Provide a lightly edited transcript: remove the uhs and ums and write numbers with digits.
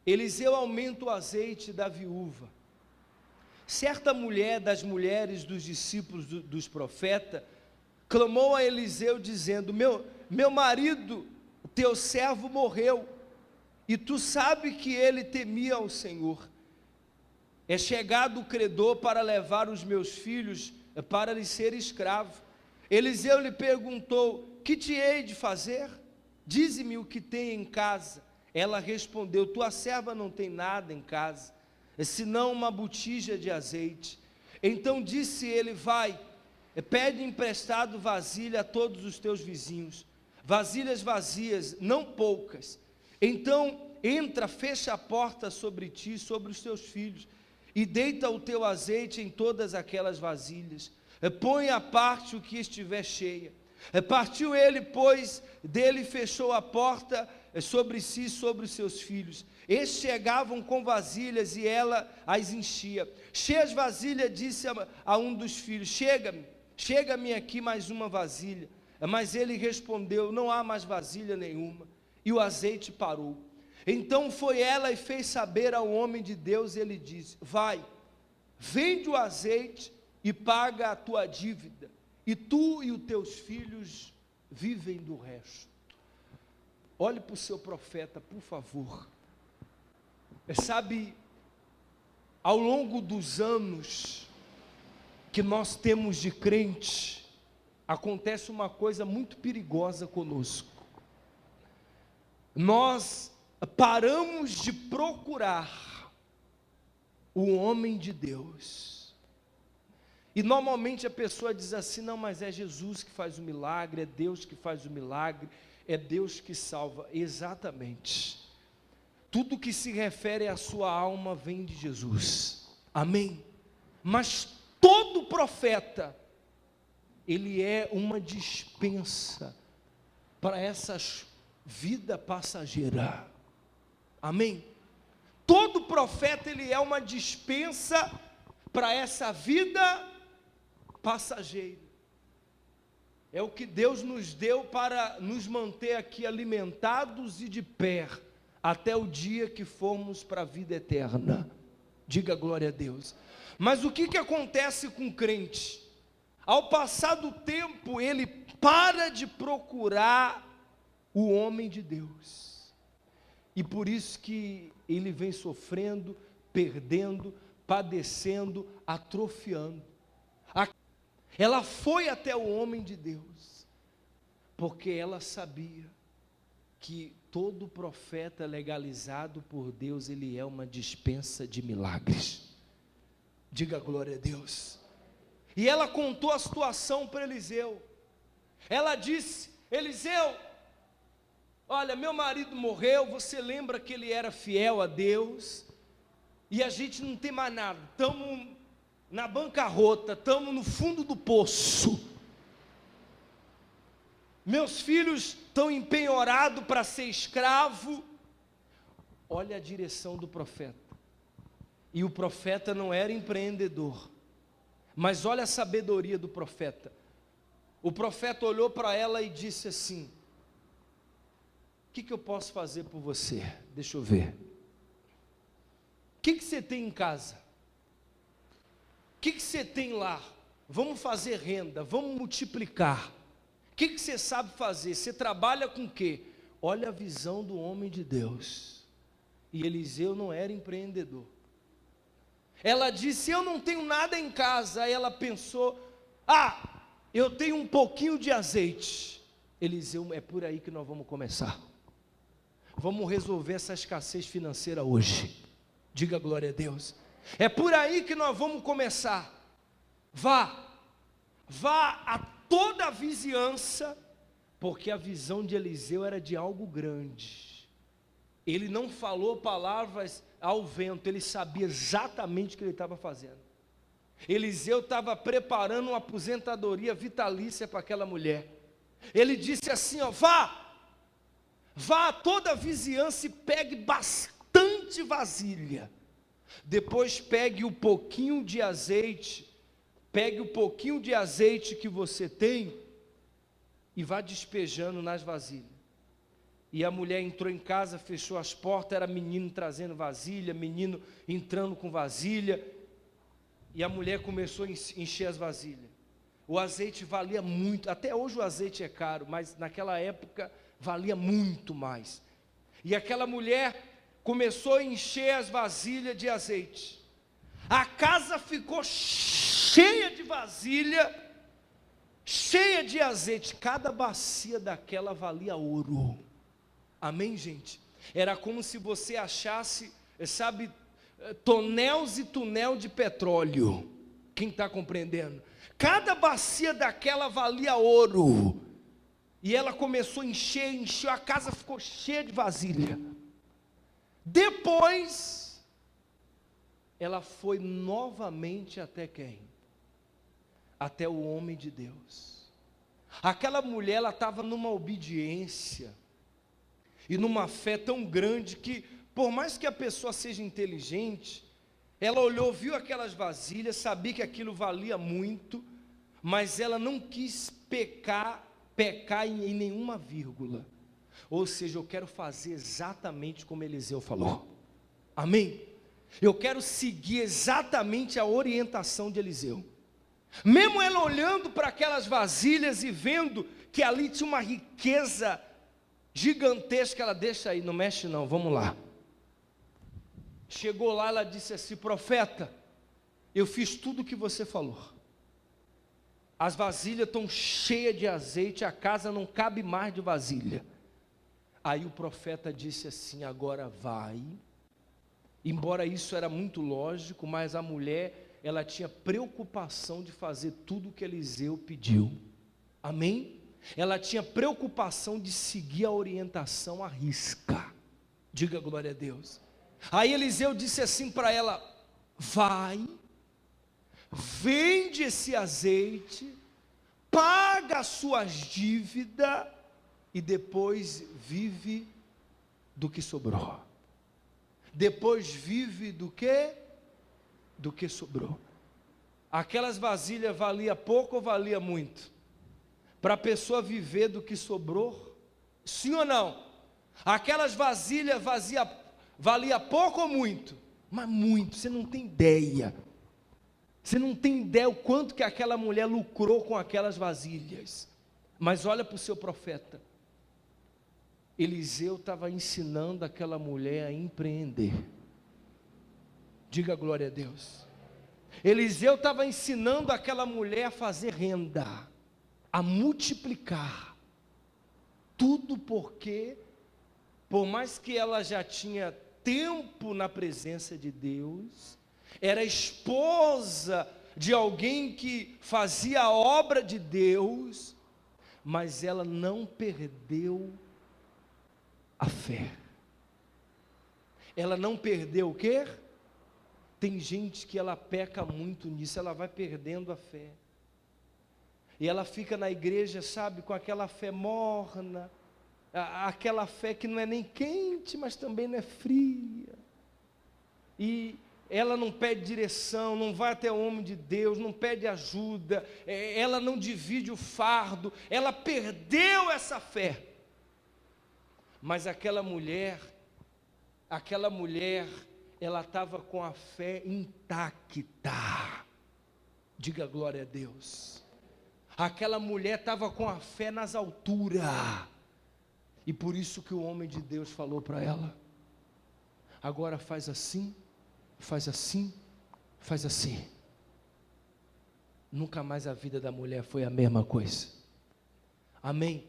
Eliseu aumenta o azeite da viúva. Certa mulher das mulheres dos discípulos dos profetas clamou a Eliseu dizendo: meu marido, teu servo morreu, e tu sabe que ele temia ao Senhor. É chegado o credor para levar os meus filhos para lhe ser escravo. Eliseu lhe perguntou: que te hei de fazer? Dize-me o que tem em casa. Ela respondeu: tua serva não tem nada em casa, senão uma botija de azeite. Então disse ele: vai, pede emprestado vasilha a todos os teus vizinhos, vasilhas vazias, não poucas. Então entra, fecha a porta sobre ti e sobre os teus filhos, e deita o teu azeite em todas aquelas vasilhas. Põe à parte o que estiver cheia. Partiu ele, pois, dele e fechou a porta sobre si e sobre os seus filhos. Estes chegavam com vasilhas e ela as enchia. Cheia as vasilhas, disse a um dos filhos: chega-me aqui mais uma vasilha. Mas ele respondeu: não há mais vasilha nenhuma. E o azeite parou. Então foi ela e fez saber ao homem de Deus. Ele disse: vai, vende o azeite e paga a tua dívida, e tu e os teus filhos vivem do resto. Olhe para o seu profeta, por favor. Sabe, ao longo dos anos que nós temos de crente, acontece uma coisa muito perigosa conosco. Nós paramos de procurar o homem de Deus. E normalmente a pessoa diz assim: não, mas é Jesus que faz o milagre, é Deus que faz o milagre, é Deus que salva. Exatamente. Tudo que se refere à sua alma vem de Jesus. Amém? Mas todo profeta, ele é uma dispensa para essa vida passageira. Amém? Todo profeta, ele é uma dispensa para essa vida passageira. É o que Deus nos deu para nos manter aqui alimentados e de pé, até o dia que formos para a vida eterna. Diga glória a Deus. Mas o que acontece com o crente? Ao passar do tempo, ele para de procurar o homem de Deus. E por isso que ele vem sofrendo, perdendo, padecendo, atrofiando. Ela foi até o homem de Deus, porque ela sabia que todo profeta legalizado por Deus, ele é uma dispensa de milagres. Diga glória a Deus. E ela contou a situação para Eliseu. Ela disse: Eliseu, olha, meu marido morreu, você lembra que ele era fiel a Deus, e a gente não tem mais nada, estamos na bancarrota, estamos no fundo do poço. Meus filhos estão empenhorados para ser escravo. Olha a direção do profeta. E o profeta não era empreendedor, mas olha a sabedoria do profeta. O profeta olhou para ela e disse assim: o que eu posso fazer por você? Deixa eu ver. O que você tem em casa? O que você tem lá? Vamos fazer renda, vamos multiplicar. O que você sabe fazer? Você trabalha com o quê? Olha a visão do homem de Deus. E Eliseu não era empreendedor. Ela disse: eu não tenho nada em casa. Aí ela pensou: eu tenho um pouquinho de azeite. Eliseu: é por aí que nós vamos começar. Vamos resolver essa escassez financeira hoje. Diga glória a Deus. É por aí que nós vamos começar. Vá a toda a vizinhança, porque a visão de Eliseu era de algo grande. Ele não falou palavras ao vento, ele sabia exatamente o que ele estava fazendo. Eliseu estava preparando uma aposentadoria vitalícia para aquela mulher. Ele disse assim: vá a toda a vizinhança e pegue bastante vasilha. Depois pegue o pouquinho de azeite, que você tem e vá despejando nas vasilhas. E a mulher entrou em casa, fechou as portas, era menino trazendo vasilha, menino entrando com vasilha. E a mulher começou a encher as vasilhas. O azeite valia muito, até hoje o azeite é caro, mas naquela época valia muito mais. E aquela mulher começou a encher as vasilhas de azeite. A casa ficou cheia de vasilha, cheia de azeite. Cada bacia daquela valia ouro. Amém, gente? Era como se você achasse, sabe, tonéis e tunel de petróleo. Quem está compreendendo? Cada bacia daquela valia ouro. E ela começou a encher, a casa ficou cheia de vasilha. Depois, ela foi novamente até quem? Até o homem de Deus. Aquela mulher, ela estava numa obediência e numa fé tão grande que, por mais que a pessoa seja inteligente, ela olhou, viu aquelas vasilhas, sabia que aquilo valia muito, mas ela não quis pecar em nenhuma vírgula. Ou seja, eu quero fazer exatamente como Eliseu falou. Amém? Eu quero seguir exatamente a orientação de Eliseu. Mesmo ela olhando para aquelas vasilhas e vendo que ali tinha uma riqueza gigantesca, ela deixa aí, não mexe não, vamos lá. Chegou lá, ela disse assim: profeta, eu fiz tudo o que você falou. As vasilhas estão cheias de azeite, a casa não cabe mais de vasilha. Aí o profeta disse assim: agora vai. Embora isso era muito lógico, mas a mulher, ela tinha preocupação de fazer tudo o que Eliseu pediu. Amém? Ela tinha preocupação de seguir a orientação à risca. Diga glória a Deus. Aí Eliseu disse assim para ela: vai, vende esse azeite, paga as suas dívidas e depois vive do que sobrou. Depois vive do que? Do que sobrou. Aquelas vasilhas valia pouco ou valia muito? Para a pessoa viver do que sobrou? Sim ou não? Aquelas vasilhas valia pouco ou muito? Mas muito, você não tem ideia. Você não tem ideia o quanto que aquela mulher lucrou com aquelas vasilhas. Mas olha para o seu profeta. Eliseu estava ensinando aquela mulher a empreender. Diga glória a Deus. Eliseu estava ensinando aquela mulher a fazer renda, a multiplicar. Tudo porque, por mais que ela já tinha tempo na presença de Deus, era esposa de alguém que fazia a obra de Deus, mas ela não perdeu a fé. Ela não perdeu o quê? Tem gente que ela peca muito nisso, ela vai perdendo a fé. E ela fica na igreja, sabe, com aquela fé morna, aquela fé que não é nem quente, mas também não é fria. E ela não pede direção, não vai até o homem de Deus, não pede ajuda, ela não divide o fardo, ela perdeu essa fé. Mas aquela mulher, ela estava com a fé intacta. Diga glória a Deus. Aquela mulher estava com a fé nas alturas. E por isso que o homem de Deus falou para ela: agora faz assim, faz assim, faz assim. Nunca mais a vida da mulher foi a mesma coisa. Amém?